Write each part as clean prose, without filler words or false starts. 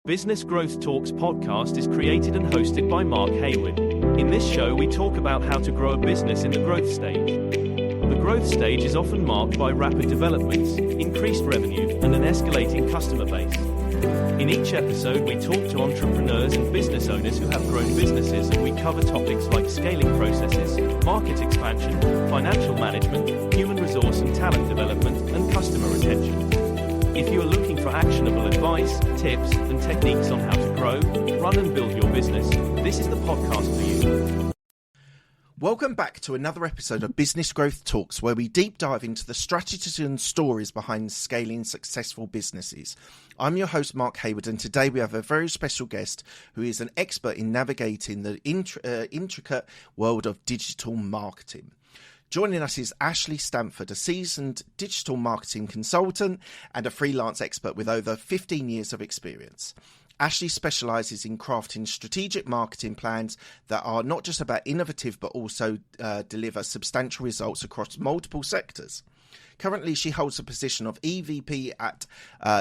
Business Growth Talks podcast is created and hosted by Mark Hayward. In this show, we talk about how to grow a business in the growth stage. The growth stage is often marked by rapid developments, increased revenue, and an escalating customer base. In each episode, we talk to entrepreneurs and business owners who have grown businesses, and we cover topics like scaling processes, market expansion, financial management, human resource and talent development, and customer retention. If you are looking for actionable advice, tips, and techniques on how to grow, run and build your business, this is the podcast for you. Welcome back to another episode of Business Growth Talks, where we deep dive into the strategies and stories behind scaling successful businesses. I'm your host, Mark Hayward, and today we have a very special guest who is an expert in navigating the intricate world of digital marketing. Joining us is Ashley Stanford, a seasoned digital marketing consultant and a freelance expert with over 15 years of experience. Ashley specialises in crafting strategic marketing plans that are not just about innovative but also deliver substantial results across multiple sectors. Currently, she holds the position of EVP at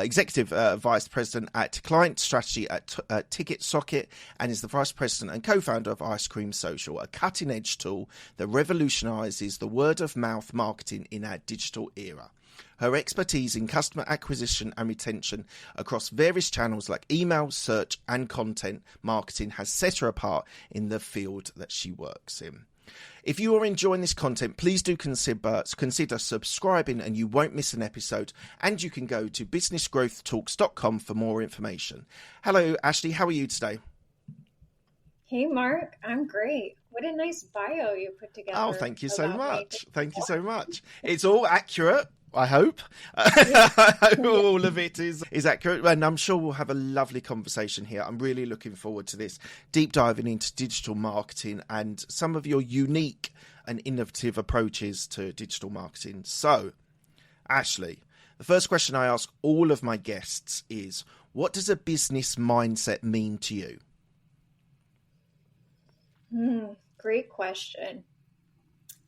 Executive Vice President at Client Strategy at Ticket Socket, and is the Vice President and co-founder of Ice Cream Social, a cutting-edge tool that revolutionises the word-of-mouth marketing in our digital era. Her expertise in customer acquisition and retention across various channels like email, search, and content marketing has set her apart in the field that she works in. If you are enjoying this content, please do consider subscribing and you won't miss an episode. And you can go to businessgrowthtalks.com for more information. Hello, Ashley. How are you today? Hey, Mark. I'm great. What a nice bio you put together. Oh, thank you so much. Thank you so much. It's all accurate. I hope all of it is accurate, and I'm sure we'll have a lovely conversation here. I'm really looking forward to this, deep diving into digital marketing and some of your unique and innovative approaches to digital marketing. So, Ashley, the first question I ask all of my guests is, what does a business mindset mean to you? Great question.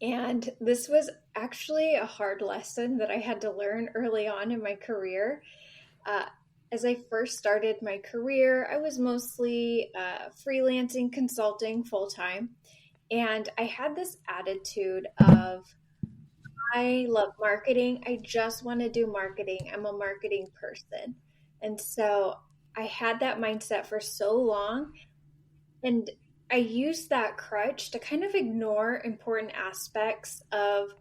And this was actually a hard lesson that I had to learn early on in my career. As I first started my career, I was mostly freelancing, consulting full-time. And I had this attitude of, I love marketing. I just want to do marketing. I'm a marketing person. And so I had that mindset for so long. And I used that crutch to kind of ignore important aspects of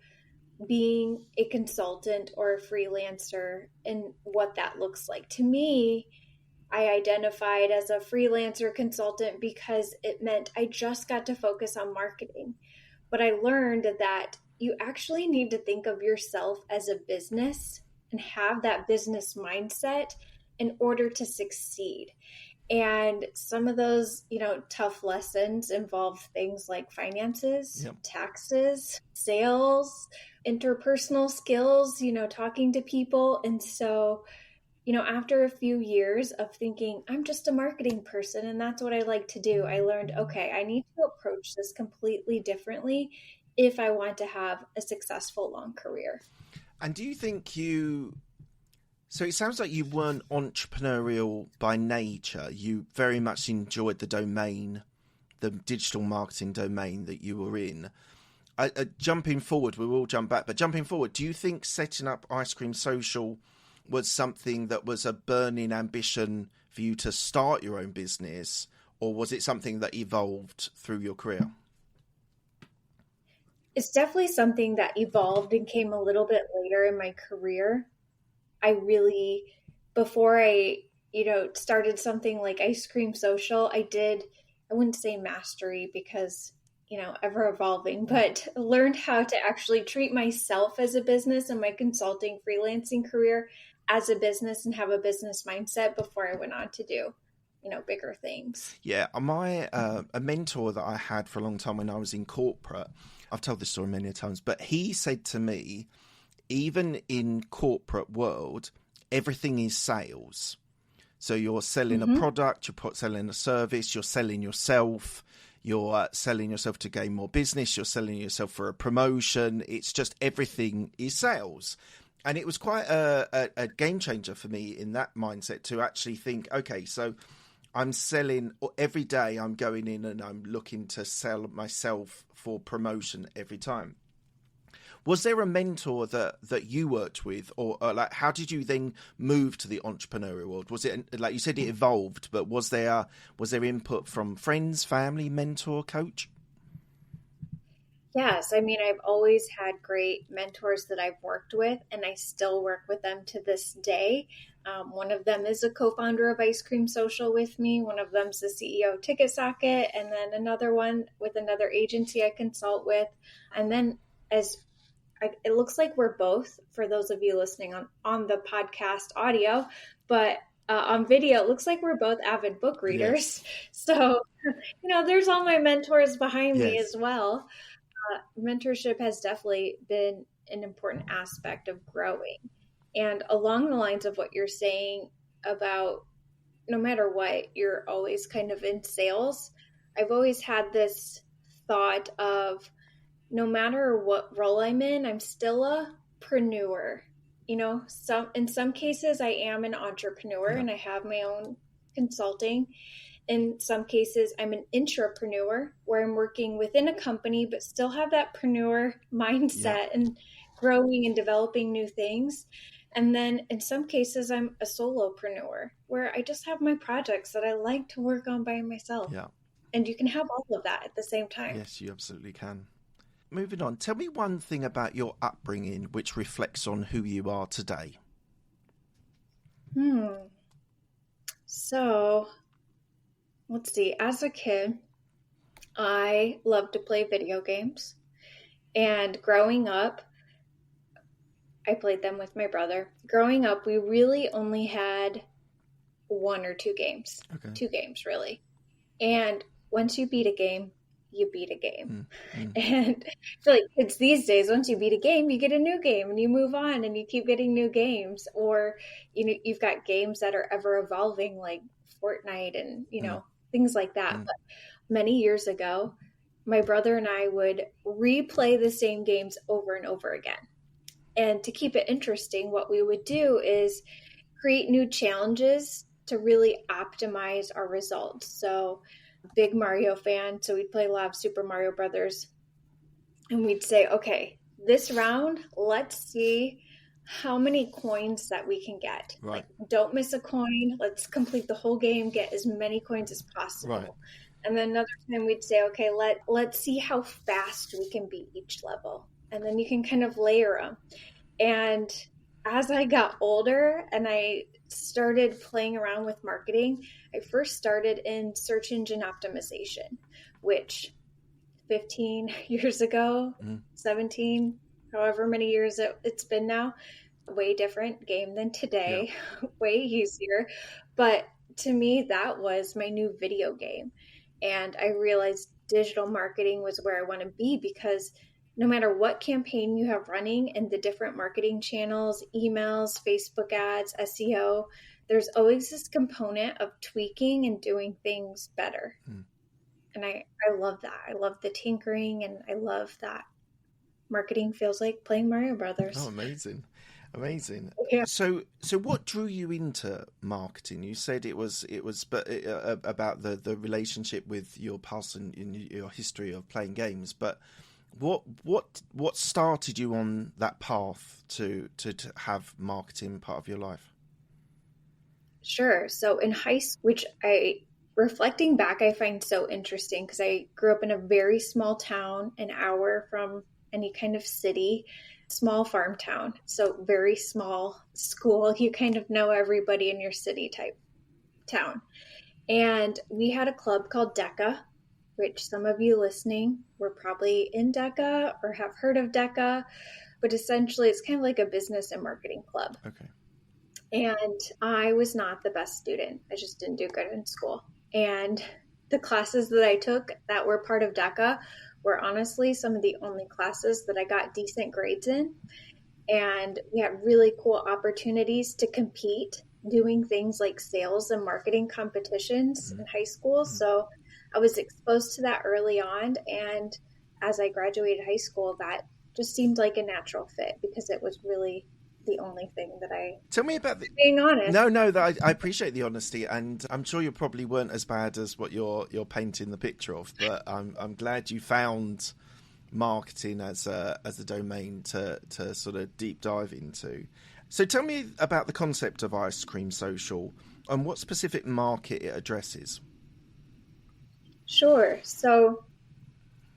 being a consultant or a freelancer and what that looks like. To me, I identified as a freelancer consultant because it meant I just got to focus on marketing. But I learned that you actually need to think of yourself as a business and have that business mindset in order to succeed. And some of those, tough lessons involve things like finances, taxes, sales, interpersonal skills, talking to people. And so, after a few years of thinking, I'm just a marketing person and that's what I like to do, I learned, okay, I need to approach this completely differently if I want to have a successful long career. And do you think So it sounds like you weren't entrepreneurial by nature. You very much enjoyed the domain, the digital marketing domain that you were in. Jumping forward, we will jump back, but jumping forward, do you think setting up Ice Cream Social was something that was a burning ambition for you to start your own business, or was it something that evolved through your career? It's definitely something that evolved and came a little bit later in my career. Before I started something like Ice Cream Social, I wouldn't say mastery because, ever evolving, but learned how to actually treat myself as a business and my consulting freelancing career as a business and have a business mindset before I went on to do, bigger things. Yeah. A mentor that I had for a long time when I was in corporate, I've told this story many times, but he said to me, even in corporate world, everything is sales. So you're selling a product, you're selling a service, you're selling yourself, you're selling yourself to gain more business, you're selling yourself for a promotion. It's just everything is sales. And it was quite a game changer for me in that mindset to actually think, okay, so I'm selling every day. I'm going in and I'm looking to sell myself for promotion every time. Was there a mentor that you worked with, or like how did you then move to the entrepreneurial world? Was it, like you said, it evolved, but was there input from friends, family, mentor, coach? Yes, I mean, I've always had great mentors that I've worked with, and I still work with them to this day. One of them is a co-founder of Ice Cream Social with me. One of them's the CEO of Ticket Socket, and then another one with another agency I consult with. And then it looks like we're both, for those of you listening on the podcast audio, but on video, it looks like we're both avid book readers. Yes. So, there's all my mentors behind me as well. Mentorship has definitely been an important aspect of growing. And along the lines of what you're saying about no matter what, you're always kind of in sales. I've always had this thought of no matter what role I'm in, I'm still a preneur. In some cases I am an entrepreneur and I have my own consulting. In some cases, I'm an intrapreneur where I'm working within a company, but still have that preneur mindset and growing and developing new things. And then in some cases, I'm a solopreneur where I just have my projects that I like to work on by myself. Yeah. And you can have all of that at the same time. Yes, you absolutely can. Moving on, tell me one thing about your upbringing which reflects on who you are today. So, let's see. As a kid, I loved to play video games. And growing up, I played them with my brother. Growing up, we really only had one or two games. Okay. 2 games, really. And once you beat a game, you beat a game. And I feel like kids these days, once you beat a game, you get a new game and you move on and you keep getting new games. Or, you've got games that are ever evolving like Fortnite and, things like that. But many years ago, my brother and I would replay the same games over and over again. And to keep it interesting, what we would do is create new challenges to really optimize our results. So, big Mario fan, so we'd play a lot of Super Mario Brothers, and we'd say, okay, this round, let's see how many coins that we can get. Right. Like, don't miss a coin. Let's complete the whole game, get as many coins as possible. Right. And then another time we'd say, okay, let's see how fast we can beat each level. And then you can kind of layer them. And as I got older and I started playing around with marketing, I first started in search engine optimization, which 15 years ago, 17, however many years it's been now, way different game than today, way easier. But to me, that was my new video game. And I realized digital marketing was where I want to be because no matter what campaign you have running and the different marketing channels, emails, Facebook ads, SEO, there's always this component of tweaking and doing things better. And I love that. I love the tinkering and I love that marketing feels like playing Mario Brothers. Oh, amazing. Amazing. Yeah. So what drew you into marketing? You said it was about the relationship with your past and in your history of playing games, but what started you on that path to have marketing part of your life? Sure. So in high school, which reflecting back, I find so interesting because I grew up in a very small town, an hour from any kind of city, small farm town. So very small school. You kind of know everybody in your city type town. And we had a club called DECA, which some of you listening were probably in DECA or have heard of DECA, but essentially it's kind of like a business and marketing club. Okay. And I was not the best student. I just didn't do good in school. And the classes that I took that were part of DECA were honestly some of the only classes that I got decent grades in. And we had really cool opportunities to compete, doing things like sales and marketing competitions in high school. So I was exposed to that early on. And as I graduated high school, that just seemed like a natural fit because it was really the only thing that Tell me about being honest. No, I appreciate the honesty, and I'm sure you probably weren't as bad as what you're painting the picture of, but I'm glad you found marketing as a domain to sort of deep dive into. So tell me about the concept of Ice Cream Social and what specific market it addresses. Sure. So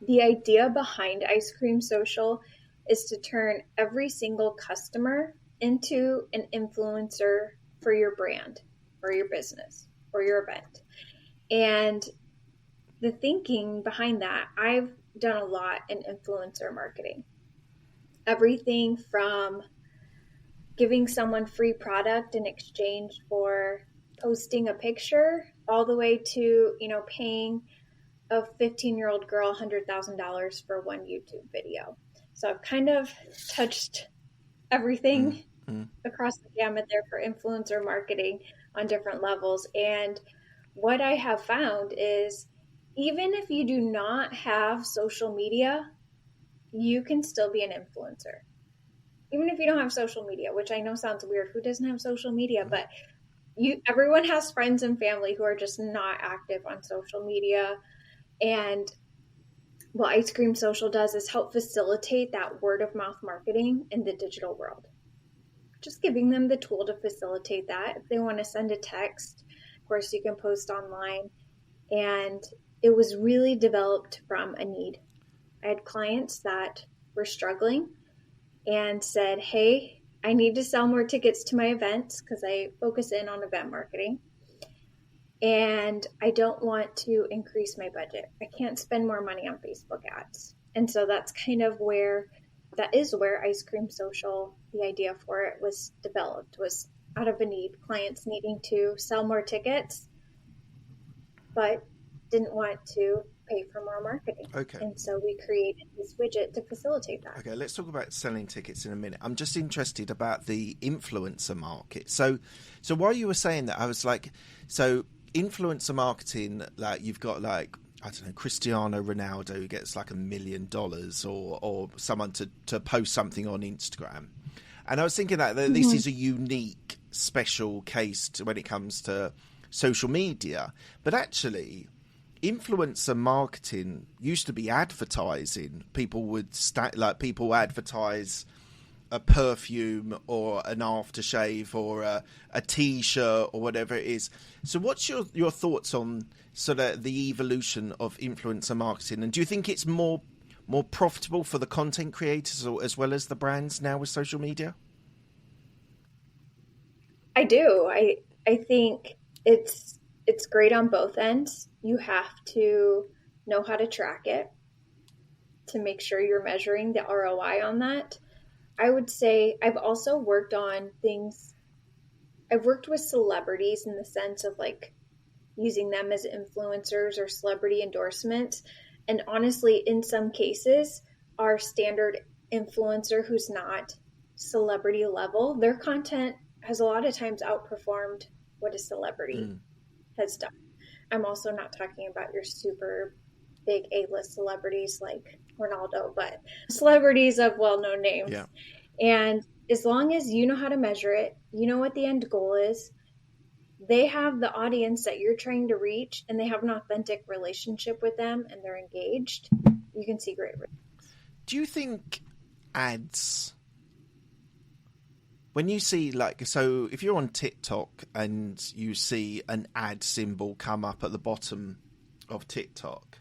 the idea behind Ice Cream Social is to turn every single customer into an influencer for your brand or your business or your event. And the thinking behind that, I've done a lot in influencer marketing. Everything from giving someone free product in exchange for posting a picture, all the way to, paying a 15-year-old girl $100,000 for one YouTube video. So I've kind of touched everything across the gamut there for influencer marketing on different levels. And what I have found is even if you do not have social media, you can still be an influencer. Even if you don't have social media, which I know sounds weird. Who doesn't have social media? But everyone has friends and family who are just not active on social media. And what Ice Cream Social does is help facilitate that word of mouth marketing in the digital world. Just giving them the tool to facilitate that. If they want to send a text, of course, you can post online. And it was really developed from a need. I had clients that were struggling and said, hey, I need to sell more tickets to my events because I focus in on event marketing. And I don't want to increase my budget. I can't spend more money on Facebook ads. And so that's kind of where Ice Cream Social, the idea for it was developed, was out of a need. Clients needing to sell more tickets, but didn't want to pay for more marketing. Okay. And so we created this widget to facilitate that. Okay, let's talk about selling tickets in a minute. I'm just interested about the influencer market. So while you were saying that, I was like, so influencer marketing, like you've got like, I don't know, Cristiano Ronaldo who gets like $1 million or someone to post something on Instagram. And I was thinking that this is a unique, special case when it comes to social media. But actually, influencer marketing used to be advertising. People would people advertise a perfume or an aftershave or a t-shirt or whatever it is. So what's your thoughts on sort of the evolution of influencer marketing? And do you think it's more profitable for the content creators as well as the brands now with social media? I do. I think it's great on both ends. You have to know how to track it to make sure you're measuring the ROI on that. I would say I've also worked on things. I've worked with celebrities in the sense of like using them as influencers or celebrity endorsements. And honestly, in some cases, our standard influencer who's not celebrity level, their content has a lot of times outperformed what a celebrity has done. I'm also not talking about your super big A-list celebrities like Ronaldo, but celebrities of well-known names. Yeah. And as long as you know how to measure it, you know what the end goal is, they have the audience that you're trying to reach and they have an authentic relationship with them and they're engaged, you can see great results. Do you think ads, when you see so if you're on TikTok and you see an ad symbol come up at the bottom of TikTok,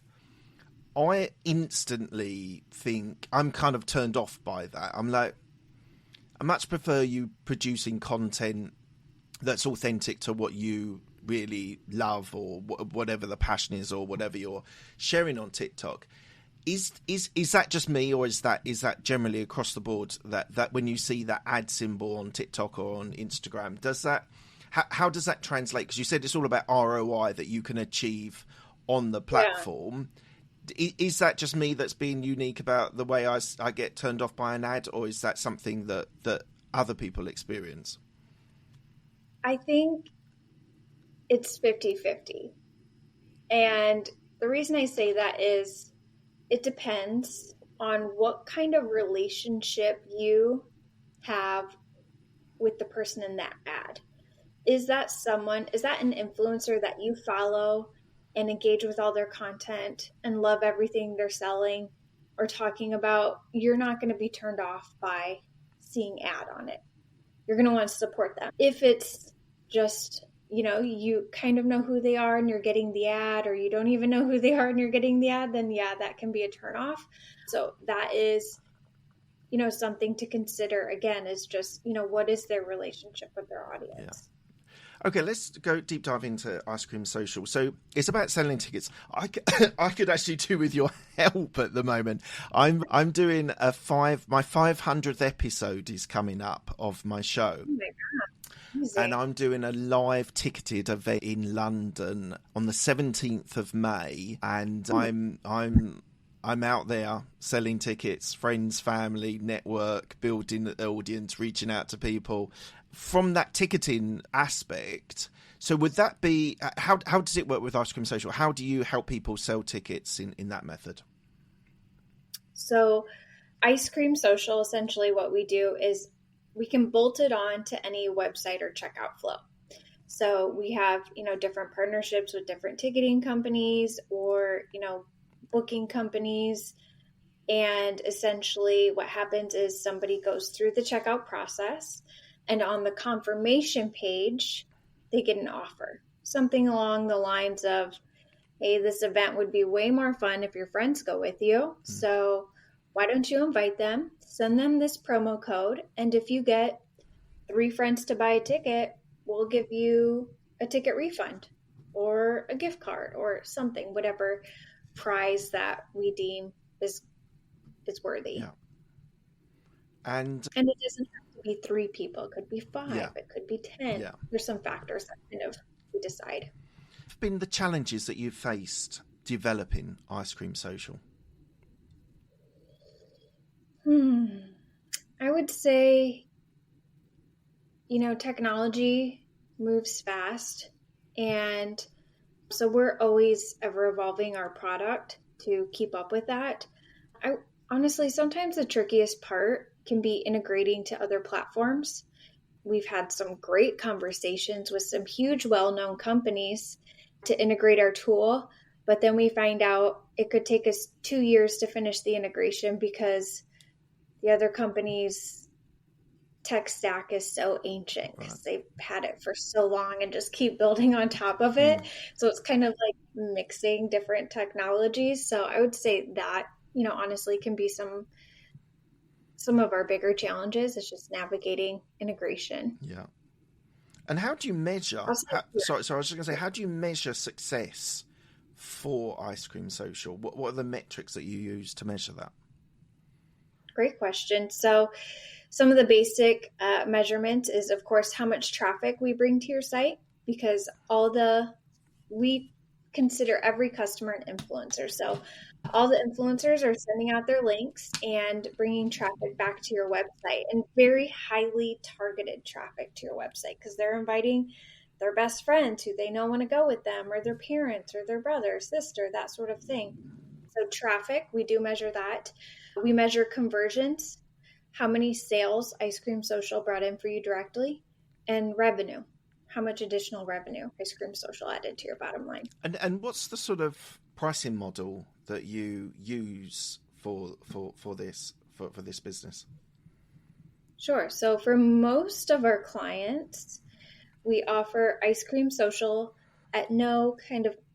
I instantly think I'm kind of turned off by that. I'm like, I much prefer you producing content that's authentic to what you really love or whatever the passion is or whatever you're sharing on TikTok. Is that just me, or is that generally across the board that when you see that ad symbol on TikTok or on Instagram, how does that translate? Because you said it's all about ROI that you can achieve on the platform. Yeah. Is that just me that's being unique about the way I get turned off by an ad, or is that something that other people experience? I think it's 50-50. And the reason I say that is it depends on what kind of relationship you have with the person in that ad? Is that an influencer that you follow and engage with all their content and love everything they're selling or talking about? You're not going to be turned off by seeing ad on it. You're going to want to support them. If it's just, you kind of know who they are and you're getting the ad, or you don't even know who they are and you're getting the ad, then yeah, that can be a turnoff. So that is, something to consider again, is just, what is their relationship with their audience? Yeah. Okay, let's go deep dive into Ice Cream Social. So it's about selling tickets. I could actually do with your help at the moment. I'm doing my 500th episode is coming up of my show. Oh my God. Amazing. And I'm doing a live ticketed event in London on the 17th of May, and I'm out there selling tickets, friends, family, network, building the audience, reaching out to people from that ticketing aspect. So would that be, how does it work with Ice Cream Social? How do you help people sell tickets in that method? So Ice Cream Social, essentially what we do is we can bolt it on to any website or checkout flow. So we have, different partnerships with different ticketing companies or, booking companies. And essentially what happens is somebody goes through the checkout process, and on the confirmation page, they get an offer. Something along the lines of, hey, this event would be way more fun if your friends go with you. So why don't you invite them, send them this promo code, and if you get 3 friends to buy a ticket, we'll give you a ticket refund or a gift card or something, whatever prize that we deem is worthy. Yeah. And it doesn't have to be 3 people. It could be 5. Yeah. It could be 10. Yeah. There's some factors that kind of we decide. what have been the challenges that you've faced developing Ice Cream Social? I would say, technology moves fast, and so we're always ever evolving our product to keep up with that. Honestly, sometimes the trickiest part can be integrating to other platforms. We've had some great conversations with some huge well-known companies to integrate our tool, but then we find out it could take us 2 years to finish the integration because the other company's tech stack is so ancient because they've had it for so long and just keep building on top of it. So it's kind of like mixing different technologies. So I would say that, honestly can be some of our bigger challenges. It's just navigating integration. Yeah. And how do you measure? I was just going to say, how do you measure success for Ice Cream Social? What are the metrics that you use to measure that? Great question. So some of the basic measurements is, of course, how much traffic we bring to your site, because we consider every customer an influencer. So all the influencers are sending out their links and bringing traffic back to your website, and very highly targeted traffic to your website, because they're inviting their best friends who they know want to go with them, or their parents or their brother, sister, that sort of thing. So traffic, we do measure that. We measure conversions, how many sales Ice Cream Social brought in for you directly, and revenue, how much additional revenue Ice Cream Social added to your bottom line. And what's the sort of pricing model that you use for this business? Sure. So for most of our clients, we offer Ice Cream Social at no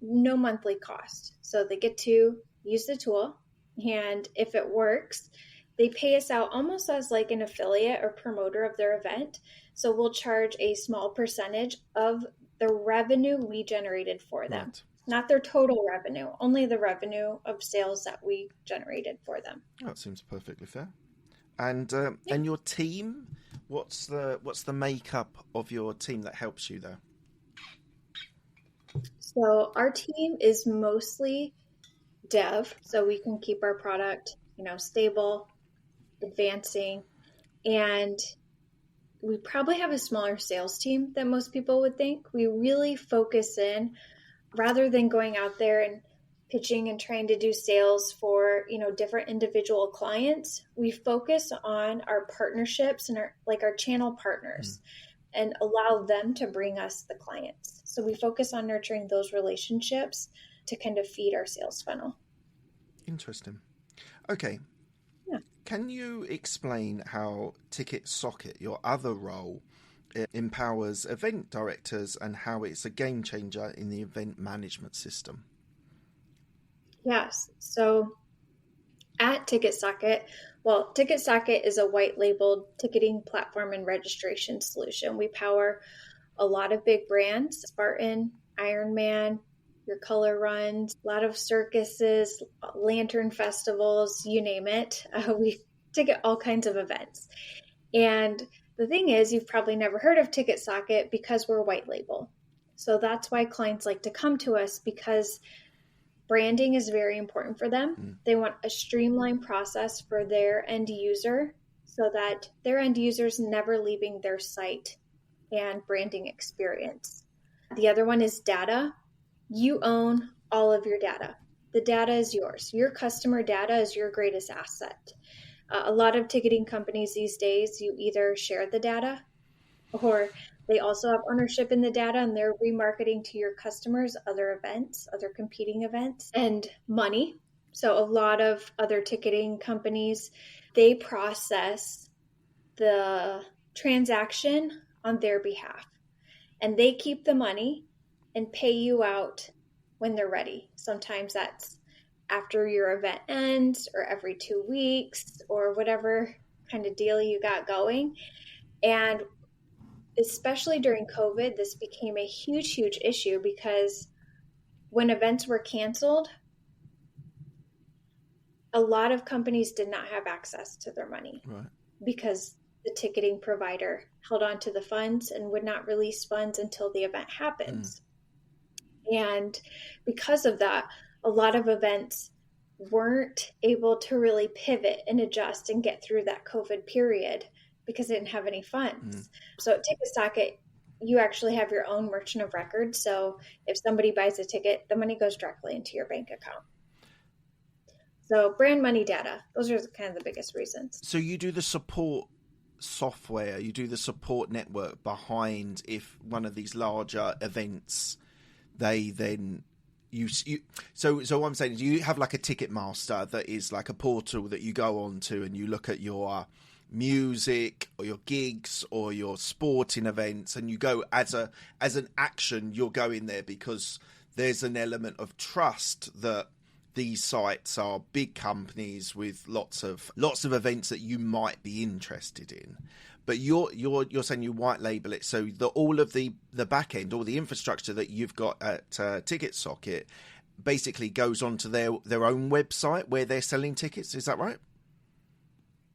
monthly cost. So they get to use the tool, and if it works, they pay us out almost as like an affiliate or promoter of their event. So we'll charge a small percentage of the revenue we generated for them. Right. Not their total revenue, only the revenue of sales that we generated for them. Oh, that seems perfectly fair. And and your team, what's the makeup of your team that helps you there? So our team is mostly dev, so we can keep our product, stable, advancing, and we probably have a smaller sales team than most people would think. We really focus in, rather than going out there and pitching and trying to do sales for, different individual clients, we focus on our partnerships and our channel partners and allow them to bring us the clients. So we focus on nurturing those relationships to kind of feed our sales funnel. Interesting. Okay. Yeah. Can you explain how Ticket Socket, your other role, empowers event directors and how it's a game changer in the event management system? Yes. So at Ticket Socket is a white labeled ticketing platform and registration solution. We power a lot of big brands, Spartan, Ironman, your color runs, a lot of circuses, lantern festivals, you name it. We ticket all kinds of events. And the thing is, you've probably never heard of Ticket Socket because we're white label. So that's why clients like to come to us, because branding is very important for them. They want a streamlined process for their end user so that their end users never leaving their site and branding experience. The other one is data. You own all of your data. The data is yours. Your customer data is your greatest asset. A lot of ticketing companies these days, you either share the data or they also have ownership in the data and they're remarketing to your customers other events, other competing events, and money. So a lot of other ticketing companies, they process the transaction on their behalf and they keep the money and pay you out when they're ready. Sometimes that's after your event ends or every 2 weeks or whatever kind of deal you got going. And especially during COVID, this became a huge, huge issue because when events were canceled, a lot of companies did not have access to their money because the ticketing provider held on to the funds and would not release funds until the event happens. And because of that, a lot of events weren't able to really pivot and adjust and get through that COVID period because they didn't have any funds. So at Ticket Socket, you actually have your own merchant of record. So if somebody buys a ticket, the money goes directly into your bank account. So brand, money, data, those are kind of the biggest reasons. So you do the support software, you do the support network behind if one of these larger events, they then so what I'm saying is you have like a ticket master that is like a portal that you go on to and you look at your music or your gigs or your sporting events and you go as an action, you're going there because there's an element of trust that these sites are big companies with lots of events that you might be interested in. But you're saying you white label it, so all of the back end, all the infrastructure that you've got at Ticket Socket basically goes onto their own website where they're selling tickets. Is that right?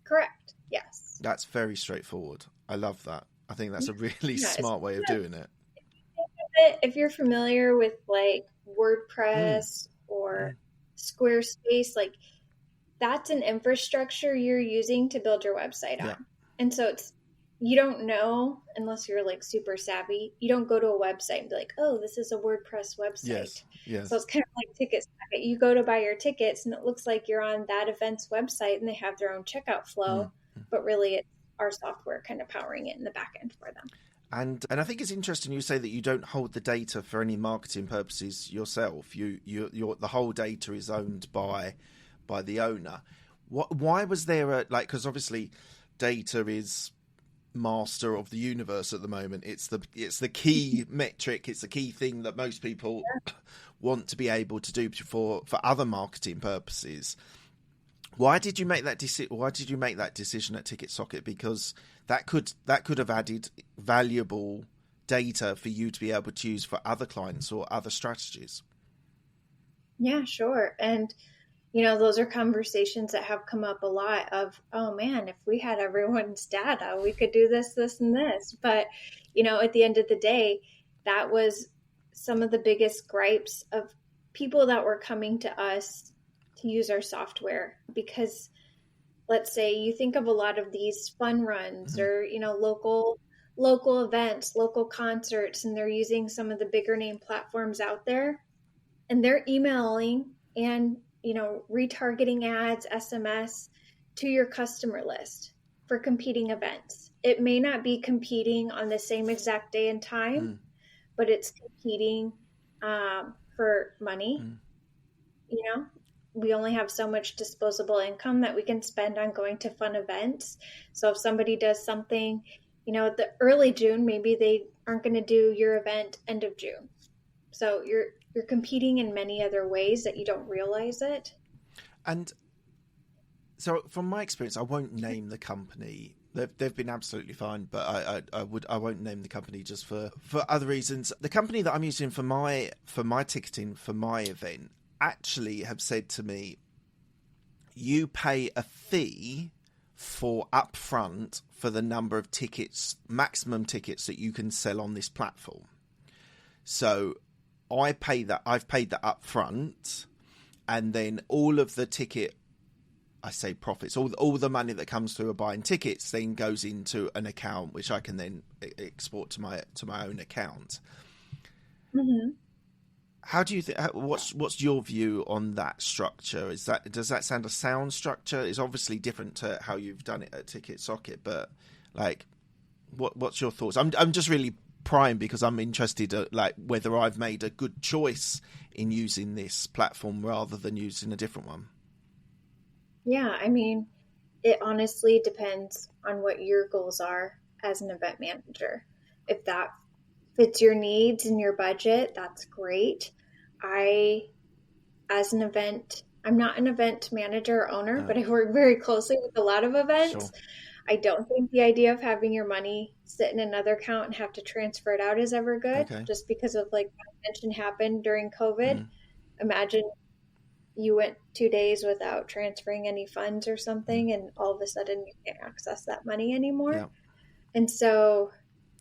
Correct. Yes. That's very straightforward. I love that. I think that's a really smart way of doing it. If you're familiar with like WordPress or Squarespace, like that's an infrastructure you're using to build your website on. Yeah. And so you don't know, unless you're like super savvy, you don't go to a website and be like, oh, this is a WordPress website. Yes. So it's kind of like Ticket Socket. You go to buy your tickets and it looks like you're on that event's website and they have their own checkout flow, but really it's our software kind of powering it in the back end for them. And I think it's interesting you say that you don't hold the data for any marketing purposes yourself. The whole data is owned by the owner. Why was there because obviously data is master of the universe at the moment. It's the key metric. It's the key thing that most people want to be able to do for other marketing purposes. Why did you make that decision at Ticket Socket? Because that could have added valuable data for you to be able to use for other clients or other strategies. Yeah, sure. And those are conversations that have come up a lot of, oh man, if we had everyone's data, we could do this, this, and this. But, at the end of the day, that was some of the biggest gripes of people that were coming to us to use our software. Because let's say you think of a lot of these fun runs or, local events, local concerts, and they're using some of the bigger name platforms out there and they're emailing and, retargeting ads, SMS to your customer list for competing events. It may not be competing on the same exact day and time, but it's competing for money. We only have so much disposable income that we can spend on going to fun events. So if somebody does something, at the early June, maybe they aren't going to do your event end of June. So you're competing in many other ways that you don't realize it. And so from my experience, I won't name the company. They've been absolutely fine, but I won't name the company just for other reasons. The company that I'm using for my ticketing for my event actually have said to me, you pay a fee for upfront for the number of tickets, maximum tickets that you can sell on this platform. So I've paid that upfront, and then all of the ticket, I say profits, all the money that comes through buying tickets then goes into an account which I can then export to my own account. Mm-hmm. How do you think? What's your view on that structure? Does that sound a sound structure? It's obviously different to how you've done it at Ticket Socket, but like, what's your thoughts? I'm just really prying because I'm interested like whether I've made a good choice in using this platform rather than using a different one. Yeah, I mean, it honestly depends on what your goals are as an event manager. If that fits your needs and your budget, that's great. I'm not an event manager or owner, but I work very closely with a lot of events. Sure. I don't think the idea of having your money sit in another account and have to transfer it out is ever good, just because of like what I mentioned happened during COVID. Imagine you went 2 days without transferring any funds or something, and all of a sudden you can't access that money anymore. Yeah. And so,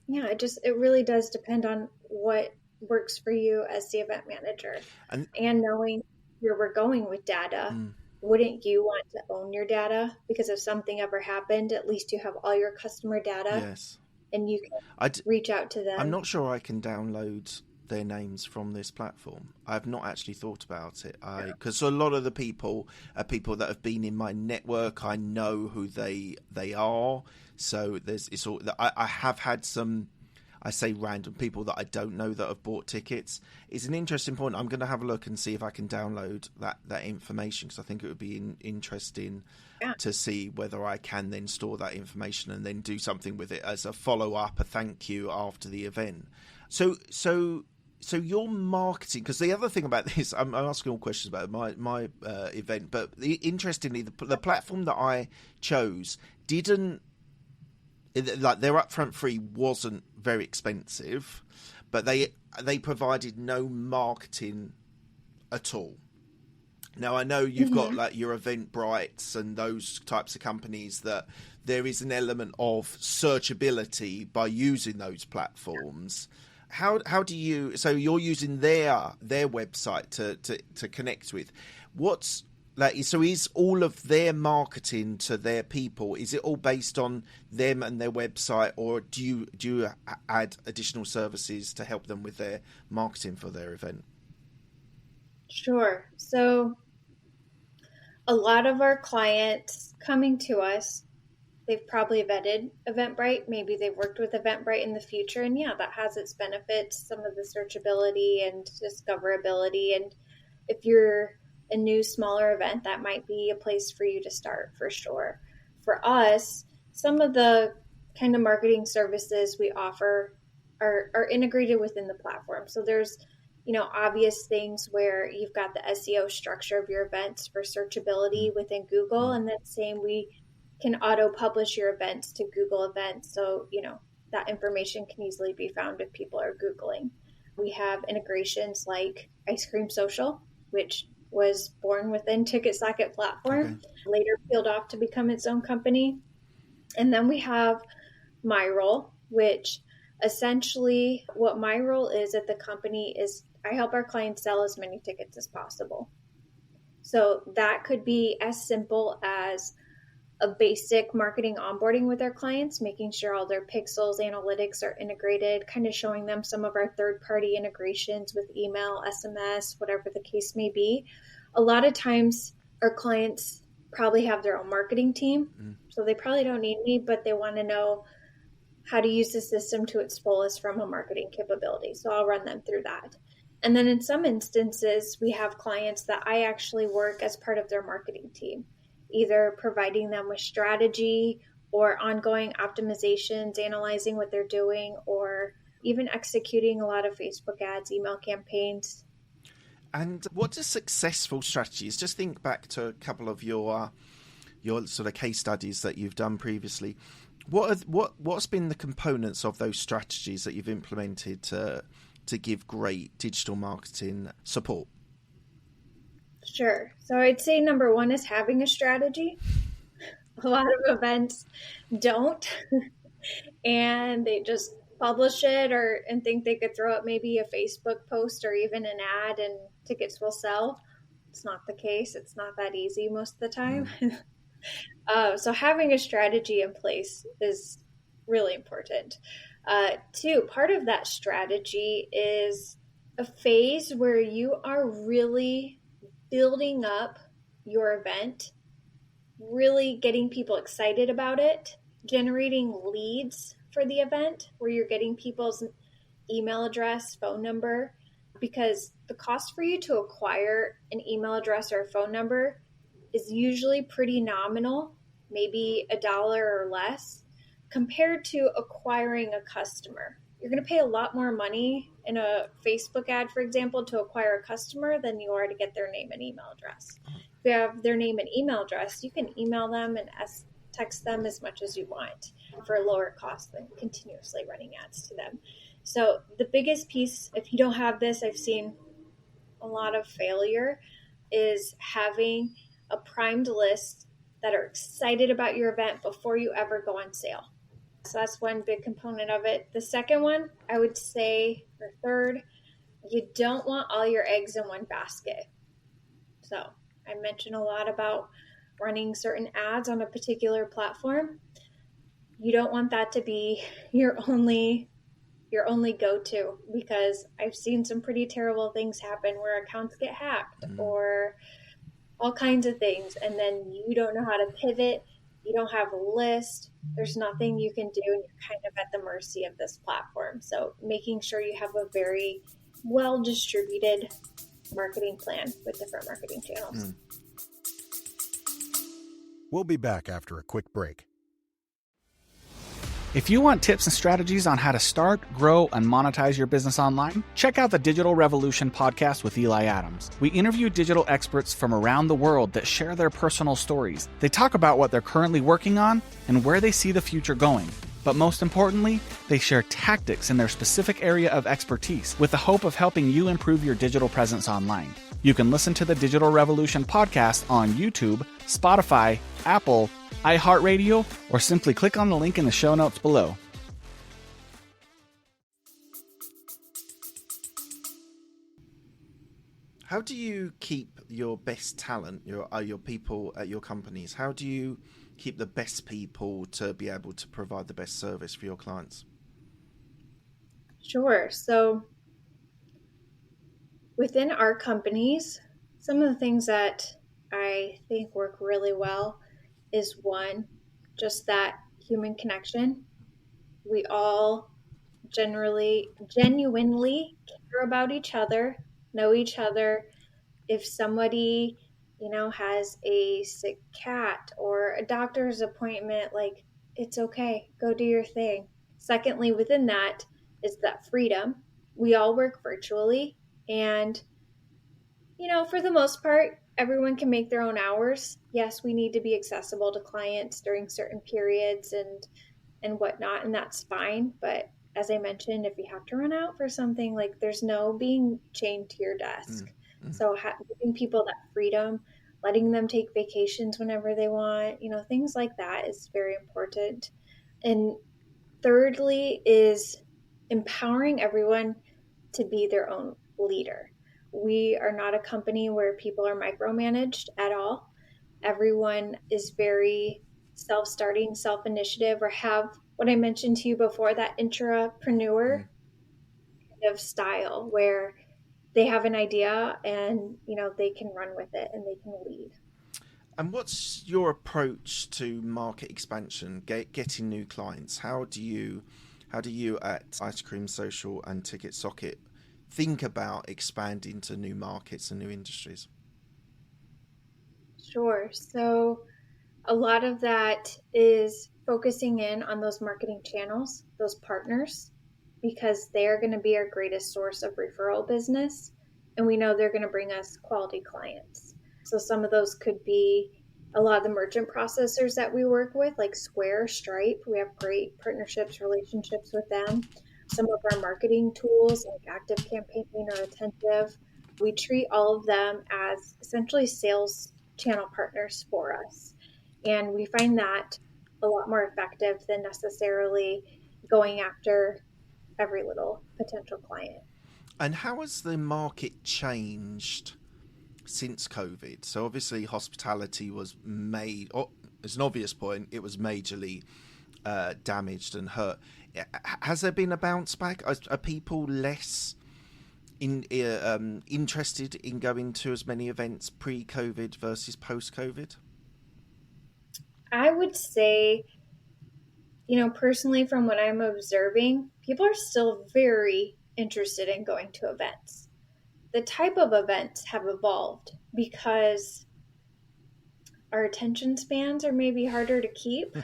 yeah, it really does depend on what works for you as the event manager. And knowing where we're going with data, wouldn't you want to own your data? Because if something ever happened, at least you have all your customer data. Yes. And you can reach out to them. I'm not sure I can download their names from this platform. I've not actually thought about it. Because a lot of the people are people that have been in my network. I know who they are. So I have had some, I say random people that I don't know that have bought tickets. It's an interesting point. I'm going to have a look and see if I can download that information, because I think it would be interesting to see whether I can then store that information and then do something with it as a follow-up, a thank you after the event. So your marketing, because the other thing about this, I'm asking all questions about my event, but interestingly, the platform that I chose didn't, like, their upfront fee wasn't very expensive, but they provided no marketing at all. Now, I know you've got like your Eventbrite and those types of companies that there is an element of searchability by using those platforms. How do you? So you're using their website to connect with. What's like? So is all of their marketing to their people? Is it all based on them and their website, or do you add additional services to help them with their marketing for their event? Sure. So a lot of our clients coming to us, they've probably vetted Eventbrite. Maybe they've worked with Eventbrite in the future. And yeah, that has its benefits, some of the searchability and discoverability. And if you're a new, smaller event, that might be a place for you to start for sure. For us, some of the kind of marketing services we offer are integrated within the platform. So there's obvious things where you've got the SEO structure of your events for searchability within Google. And then same, we can auto-publish your events to Google Events. So, that information can easily be found if people are Googling. We have integrations like Ice Cream Social, which was born within Ticket Socket platform, later peeled off to become its own company. And then we have my role, which essentially what my role is at the company is I help our clients sell as many tickets as possible. So that could be as simple as a basic marketing onboarding with our clients, making sure all their pixels analytics are integrated, kind of showing them some of our third-party integrations with email, SMS, whatever the case may be, a lot of times our clients probably have their own marketing team, so they probably don't need me, but they want to know how to use the system to its fullest from a marketing capability. So I'll run them through that. And then in some instances, we have clients that I actually work as part of their marketing team, either providing them with strategy or ongoing optimizations, analyzing what they're doing, or even executing a lot of Facebook ads, email campaigns. And what does successful strategies, just think back to a couple of your sort of case studies that you've done previously. What's been the components of those strategies that you've implemented to give great digital marketing support? Sure. So I'd say number one is having a strategy. A lot of events don't, and they just publish it and think they could throw up maybe a Facebook post or even an ad and tickets will sell. It's not the case. It's not that easy most of the time. So having a strategy in place is really important. Two, part of that strategy is a phase where you are really building up your event, really getting people excited about it, generating leads for the event where you're getting people's email address, phone number, because the cost for you to acquire an email address or a phone number is usually pretty nominal, maybe $1 or less, compared to acquiring a customer. You're going to pay a lot more money in a Facebook ad, for example, to acquire a customer than you are to get their name and email address. If you have their name and email address, you can email them and text them as much as you want for a lower cost than continuously running ads to them. So the biggest piece, if you don't have this, I've seen a lot of failure, is having a primed list that are excited about your event before you ever go on sale. So that's one big component of it. The second one, I would say, or third, you don't want all your eggs in one basket. So I mentioned a lot about running certain ads on a particular platform. You don't want that to be your only go-to, because I've seen some pretty terrible things happen where accounts get hacked or all kinds of things, and then you don't know how to pivot. You don't have a list. There's nothing you can do, and you're kind of at the mercy of this platform. So making sure you have a very well-distributed marketing plan with different marketing channels. We'll be back after a quick break. If you want tips and strategies on how to start, grow, and monetize your business online, check out the Digital Revolution podcast with Eli Adams. We interview digital experts from around the world that share their personal stories. They talk about what they're currently working on and where they see the future going. But most importantly, they share tactics in their specific area of expertise with the hope of helping you improve your digital presence online. You can listen to the Digital Revolution podcast on YouTube, Spotify, Apple, iHeartRadio, or simply click on the link in the show notes below. How do you keep your best talent, your people at your companies? How do you keep the best people to be able to provide the best service for your clients? Sure. So within our companies, some of the things that I think work really well is one, just that human connection. We all genuinely care about each other, know each other. If somebody, has a sick cat or a doctor's appointment, like, it's okay, go do your thing. Secondly, within that is that freedom. We all work virtually, and, for the most part, everyone can make their own hours. Yes, we need to be accessible to clients during certain periods and whatnot, and that's fine. But as I mentioned, if you have to run out for something, like, there's no being chained to your desk. So giving people that freedom, letting them take vacations whenever they want, things like that is very important. And thirdly is empowering everyone to be their own leader. We are not a company where people are micromanaged at all. Everyone is very self-starting, self-initiative, or have what I mentioned to you before, that intrapreneur kind of style where they have an idea and, they can run with it and they can lead. And what's your approach to market expansion, getting new clients? How do you at Ice Cream Social and Ticket Socket think about expanding to new markets and new industries? Sure. So a lot of that is focusing in on those marketing channels, those partners, because they're going to be our greatest source of referral business. And we know they're going to bring us quality clients. So some of those could be a lot of the merchant processors that we work with, like Square, Stripe. We have great partnerships, relationships with them. Some of our marketing tools like Active Campaign or Attentive, we treat all of them as essentially sales channel partners for us. And we find that a lot more effective than necessarily going after every little potential client. And how has the market changed since COVID? So obviously hospitality was as an obvious point, it was majorly damaged and hurt. Has there been a bounce back? Are people less interested in going to as many events pre-COVID versus post-COVID? I would say, personally from what I'm observing, people are still very interested in going to events. The type of events have evolved because our attention spans are maybe harder to keep.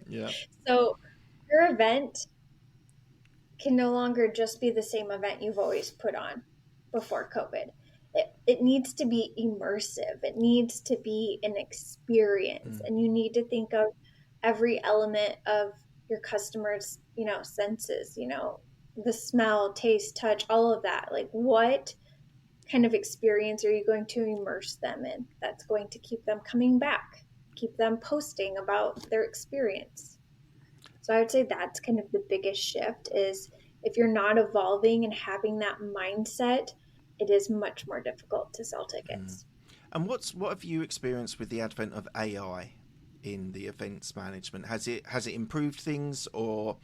Yeah. So your event can no longer just be the same event you've always put on before COVID. It needs to be immersive. It needs to be an experience. And you need to think of every element of your customers, senses, the smell, taste, touch, all of that. Like, what kind of experience are you going to immerse them in that's going to keep them coming back, keep them posting about their experience? So I would say that's kind of the biggest shift is if you're not evolving and having that mindset, it is much more difficult to sell tickets. And what have you experienced with the advent of AI in the events management? Has it improved things? Or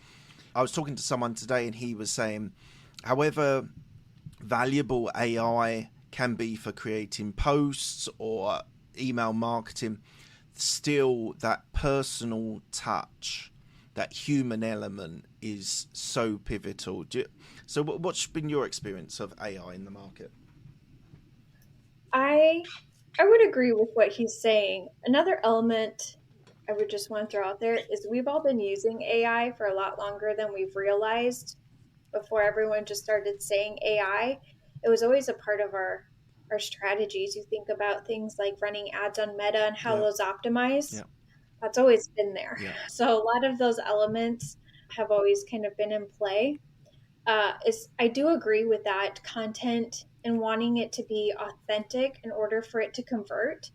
I was talking to someone today and he was saying, however valuable AI can be for creating posts or email marketing, still that personal touch, that human element is so pivotal. So what's been your experience of AI in the market? I would agree with what he's saying. Another element I would just want to throw out there is we've all been using AI for a lot longer than we've realized. Before everyone just started saying AI, it was always a part of our strategies. You think about things like running ads on Meta and how those optimize. That's always been there. So a lot of those elements have always kind of been in play. I do agree with that content and wanting it to be authentic in order for it to convert.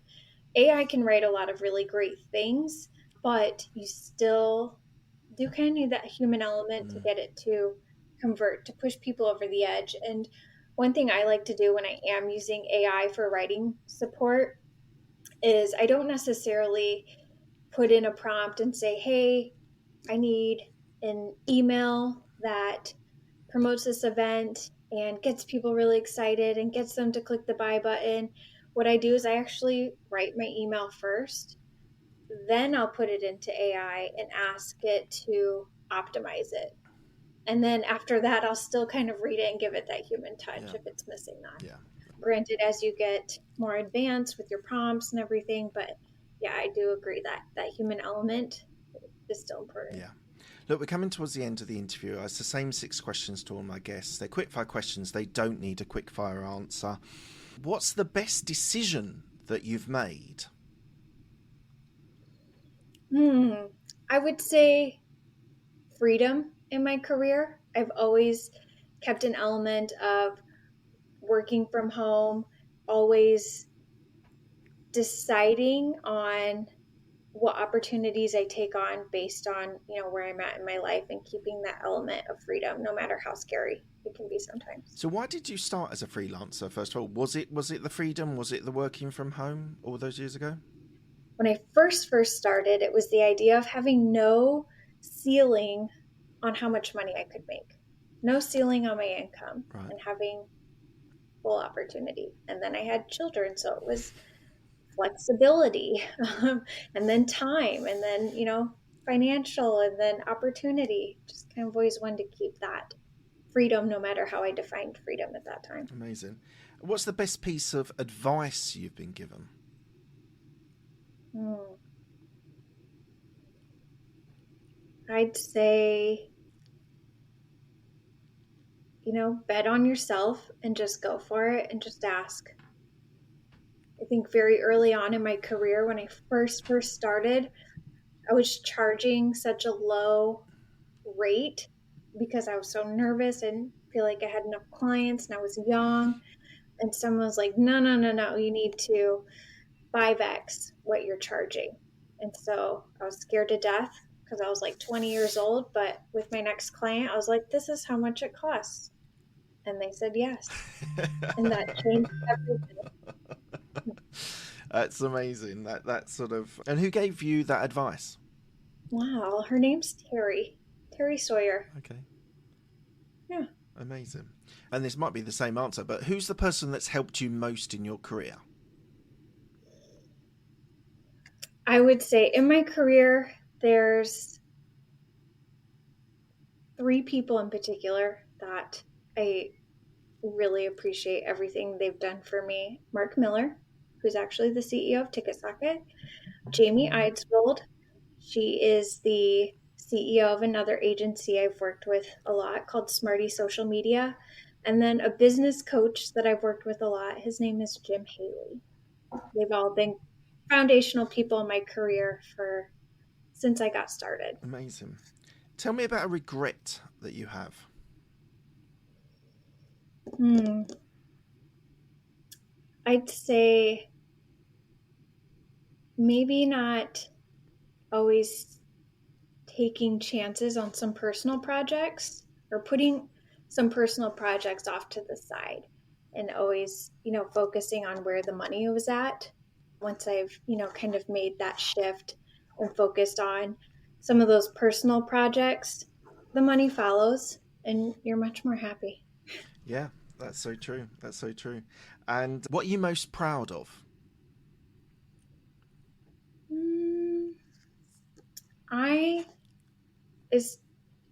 AI can write a lot of really great things, but you still do kind of need that human element to get it to convert, to push people over the edge. And one thing I like to do when I am using AI for writing support is I don't necessarily put in a prompt and say, hey, I need an email that promotes this event and gets people really excited and gets them to click the buy button. What I do is I actually write my email first, then I'll put it into AI and ask it to optimize it. And then after that, I'll still kind of read it and give it that human touch if it's missing that. Granted, as you get more advanced with your prompts and everything, but I do agree that human element is still important. Look, we're coming towards the end of the interview. It's the same 6 questions to all my guests. They're quickfire questions. They don't need a quickfire answer. What's the best decision that you've made? I would say freedom in my career. I've always kept an element of working from home, always deciding on what opportunities I take on based on, where I'm at in my life and keeping that element of freedom, no matter how scary it can be sometimes. So why did you start as a freelancer, first of all? Was it the freedom? Was it the working from home all those years ago? When I first started, it was the idea of having no ceiling on how much money I could make, no ceiling on my income, and having full opportunity. And then I had children, so it was flexibility, and then time, and then, financial, and then opportunity. Just kind of always wanted to keep that freedom, no matter how I defined freedom at that time. Amazing. What's the best piece of advice you've been given? I'd say, bet on yourself and just go for it and just ask. I think very early on in my career, when I first started, I was charging such a low rate because I was so nervous and feel like I had enough clients and I was young. And someone was like, no, you need to 5x what you're charging. And so I was scared to death because I was like 20 years old. But with my next client, I was like, this is how much it costs. And they said yes. And that changed everything. That's amazing. That sort of... And who gave you that advice? Wow. Her name's Terry Sawyer. Okay. Yeah. Amazing. And this might be the same answer, but who's the person that's helped you most in your career? I would say in my career, there's 3 people in particular that I really appreciate everything they've done for me. Mark Miller, who's actually the CEO of TicketSocket. Jamie Eidsvold, she is the CEO of another agency I've worked with a lot called Smarty Social Media. And then a business coach that I've worked with a lot, his name is Jim Haley. They've all been foundational people in my career since I got started. Amazing. Tell me about a regret that you have. I'd say maybe not always taking chances on some personal projects or putting some personal projects off to the side and always, focusing on where the money was at. Once I've, kind of made that shift and focused on some of those personal projects, the money follows and you're much more happy. Yeah, that's so true. That's so true. And what are you most proud of?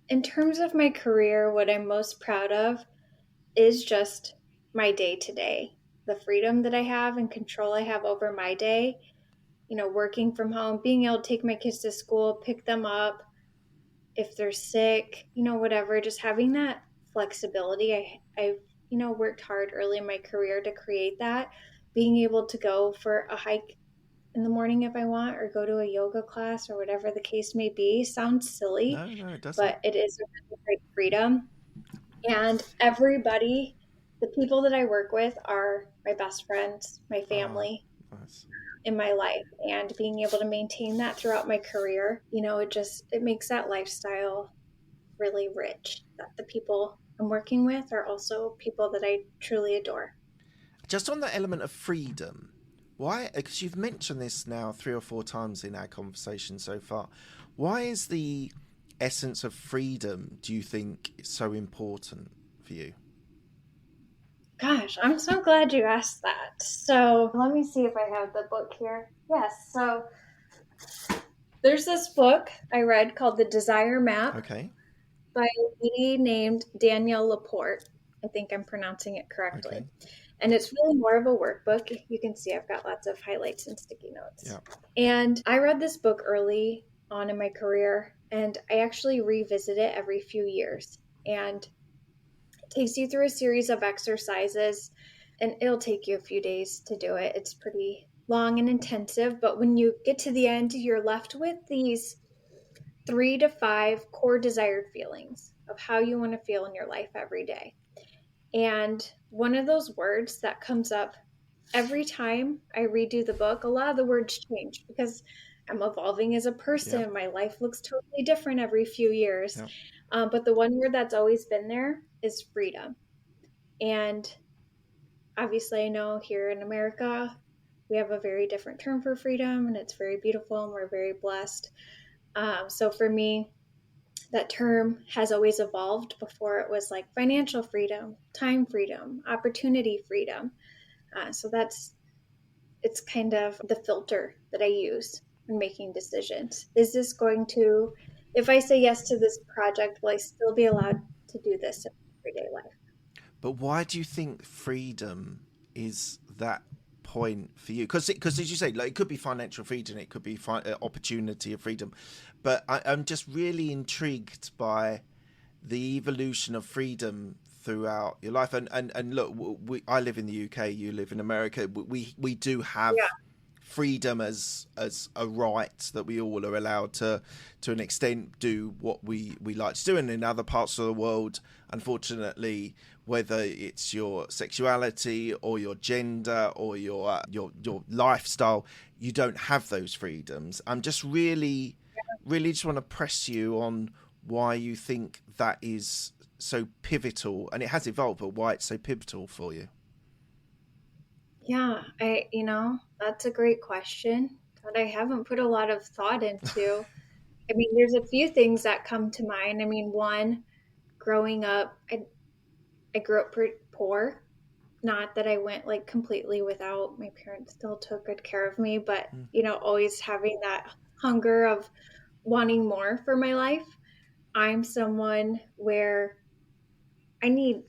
In terms of my career, what I'm most proud of is just my day to day, the freedom that I have and control I have over my day, working from home, being able to take my kids to school, pick them up if they're sick, whatever, just having that flexibility. I've worked hard early in my career to create that, being able to go for a hike in the morning if I want, or go to a yoga class or whatever the case may be. Sounds silly, No, it doesn't. but it is a really great freedom. And everybody, the people that I work with are my best friends, my family. Nice. In my life, and being able to maintain that throughout my career, it makes that lifestyle really rich, that the people I'm working with are also people that I truly adore. Just on the element of freedom, why, because you've mentioned this now 3 or 4 times in our conversation so far, why is the essence of freedom, do you think, so important for you? Gosh, I'm so glad you asked that. So let me see if I have the book here. Yes, so there's this book I read called The Desire Map. Okay. By a lady named Danielle Laporte. I think I'm pronouncing it correctly. Okay. And it's really more of a workbook. You can see I've got lots of highlights and sticky notes. Yeah. And I read this book early on in my career, and I actually revisit it every few years. And it takes you through a series of exercises, and it'll take you a few days to do it. It's pretty long and intensive, but when you get to the end, you're left with these 3 to 5 core desired feelings of how you want to feel in your life every day. And one of those words that comes up every time I redo the book, a lot of the words change because I'm evolving as a person. Yeah. My life looks totally different every few years. Yeah. But the one word that's always been there is freedom. And obviously I know here in America, we have a very different term for freedom, and it's very beautiful and we're very blessed. So for me, that term has always evolved. Before it was like financial freedom, time freedom, opportunity freedom. So it's kind of the filter that I use when making decisions. Is this going to, if I say yes to this project, will I still be allowed to do this in everyday life? But why do you think freedom is that point for you? Because as you say, like, it could be financial freedom, it could be opportunity of freedom, but I'm just really intrigued by the evolution of freedom throughout your life. And look, I live in the UK, you live in America. We do have freedom as a right that we all are allowed to an extent do what we like to do. And in other parts of the world, unfortunately, whether it's your sexuality or your gender or your lifestyle, you don't have those freedoms. I'm just really just want to press you on why you think that is so pivotal, and it has evolved, but why it's so pivotal for you. Yeah, that's a great question that I haven't put a lot of thought into. I mean, there's a few things that come to mind. I mean, one, growing up, I grew up pretty poor. Not that I went like completely without. My parents still took good care of me, but always having that hunger of wanting more for my life. I'm someone where I need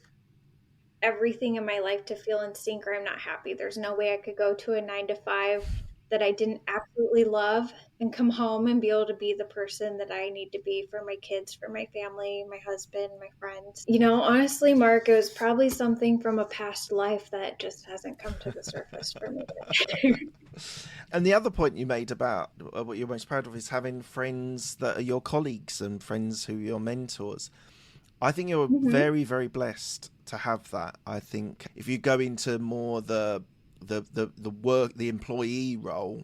everything in my life to feel in sync or I'm not happy. There's no way I could go to a 9 to 5 that I didn't absolutely love and come home and be able to be the person that I need to be for my kids, for my family, my husband, my friends. Honestly, Mark, it was probably something from a past life that just hasn't come to the surface for me. And the other point you made about what you're most proud of is having friends that are your colleagues and friends who are your mentors. I think you're very, very blessed to have that. I think if you go into more the work, the employee role,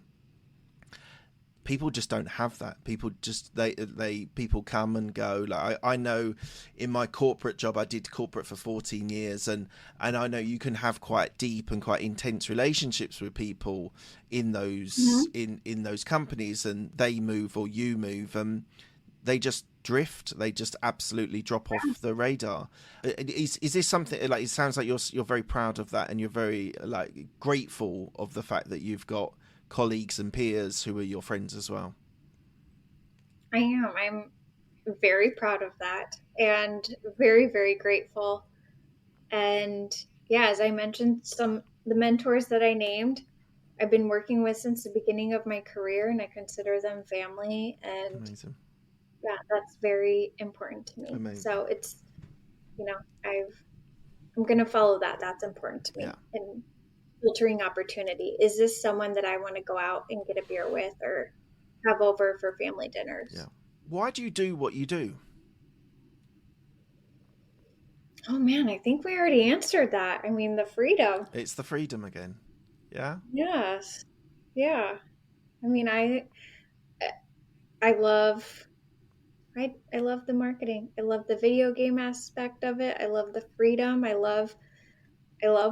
people just don't have that. People just people come and go. Like I know in my corporate job, I did corporate for 14 years, and I know you can have quite deep and quite intense relationships with people in those in those companies, and they move or you move, and they just drift. They just absolutely drop off the radar. Is this something like, it sounds like you're very proud of that, and you're very like grateful of the fact that you've got colleagues and peers who are your friends as well? I am. I'm very proud of that and very, very grateful. And yeah, as I mentioned, the mentors that I named, I've been working with since the beginning of my career, and I consider them family. And Amazing. yeah, that's very important to me. Amazing. So it's, I'm going to follow that. That's important to me. Yeah. And filtering opportunity. Is this someone that I want to go out and get a beer with or have over for family dinners? Yeah. Why do you do what you do? Oh man, I think we already answered that. I mean, the freedom. It's the freedom again. Yeah. Yes. Yeah. I mean, I love the marketing. I love the video game aspect of it. I love the freedom. I love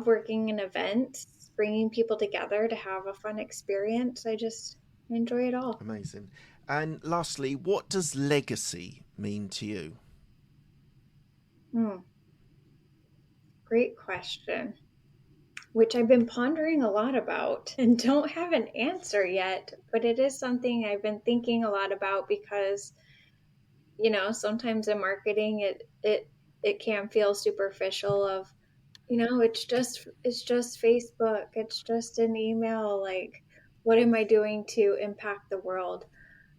working in events, bringing people together to have a fun experience. I enjoy it all. Amazing. And lastly, what does legacy mean to you? Great question, which I've been pondering a lot about and don't have an answer yet, but it is something I've been thinking a lot about because, sometimes in marketing, it can feel superficial of, it's just Facebook. It's just an email. Like, what am I doing to impact the world?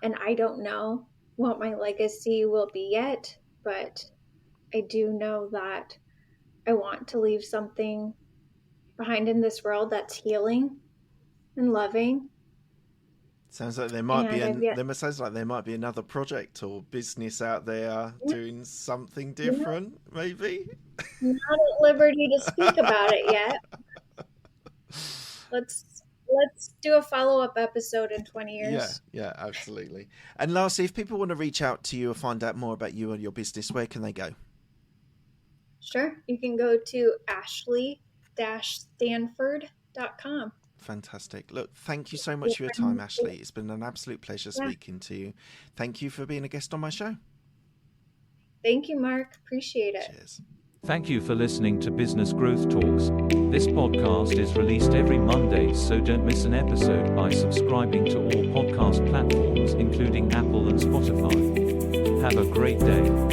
And I don't know what my legacy will be yet, but I do know that I want to leave something behind in this world that's healing and loving. Sounds like there might be another project or business out there doing something different, maybe. I'm not at liberty to speak about it yet. Let's do a follow-up episode in 20 years. Yeah, absolutely. And lastly, if people want to reach out to you or find out more about you and your business, where can they go? Sure. You can go to ashley-stanford.com. Fantastic. Look, thank you so much for your time, Ashley. It's been an absolute pleasure speaking to you. Thank you for being a guest on my show. Thank you, Mark. Appreciate it. Cheers. Thank you for listening to Business Growth Talks. This podcast is released every Monday, so don't miss an episode by subscribing to all podcast platforms, including Apple and Spotify. Have a great day.